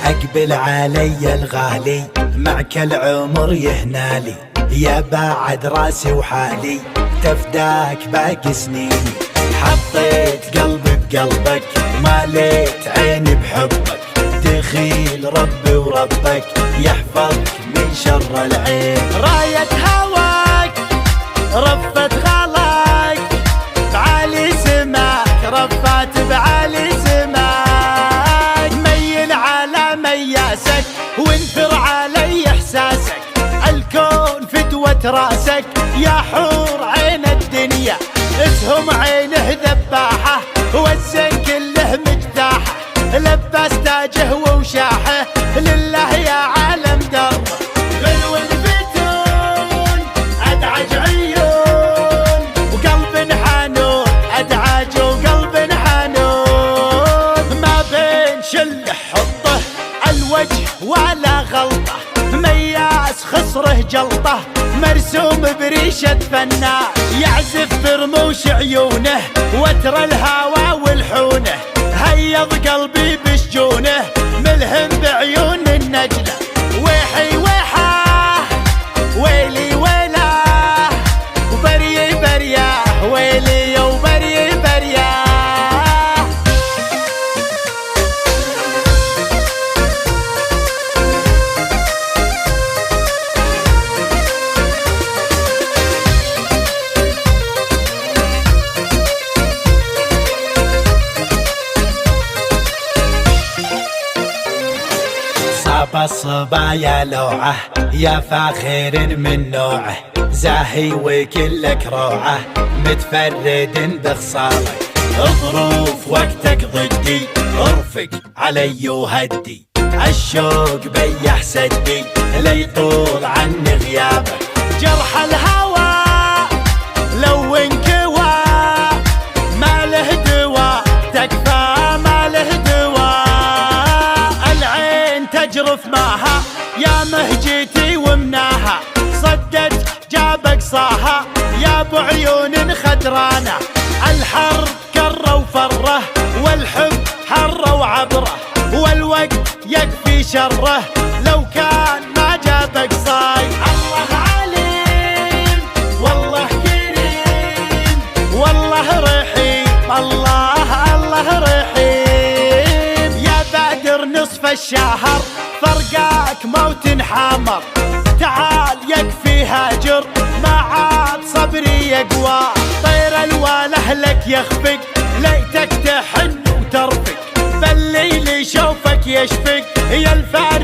اقبل علي الغالي معك العمر يهنالي، يا بعد راسي وحالي تفداك باقي سنيني. حطيت قلبي بقلبك ماليت عيني بحبك، دخيل ربي وربك يحفظك من شر العين. راية هواك رفت غلاك بعالي سماك، رفات بعالي سماك. ميل على مياسك وانثر علي احساسك، الكون فدوة راسك يا حور عين الدنيا. اسهم عينه ذباحة والزين كله مجتاحة، لباس تاجه ووشاحه لله يا عالم دربه. غلو الفتون ادعج عيون وقلب حنون، ادعج وقلب حنون. ما بين شله حطه الوجه ولا غلطه، مياس خصره جلطه مرسوم بريشة فنان. يعزف برموش عيونه وتر الهوى والحونه، هيض قلبي بشجونه ملهم بعيون النجلة. ويحي ويحاه ويلي ويلاه وبري برياه، ويلي وبري برياه. صاب الصبايا لوعه يا فاخر من نوعه، زاهي وكلك روعه متفرد بخصالك. ظروف وقتك ضدي ارفق علي وهدي، الشوق بيح سدي ليطول عني غيابك. جرح الهوى لو انكوى ما له دواء، تكفى ما له دواء. العين تجرف ماها يا مهجتي ومناها، صدت جاب قصاها يا ابو عيون خدرانه. الحرب كره وفره والحب حره وعبره، والوقت يكفي شره لو كان ما جاب قصاي. الله عليم والله كريم والله رحيم، الله رحيم. يا بادر نصف الشهر فرقاك موت حامر، تعال يكفي هاجر ما عاد صبري يقوى. طير الواله لك يخفق ليتك تحن وترفق، بالليل يشوفك يشفق يا الفاتح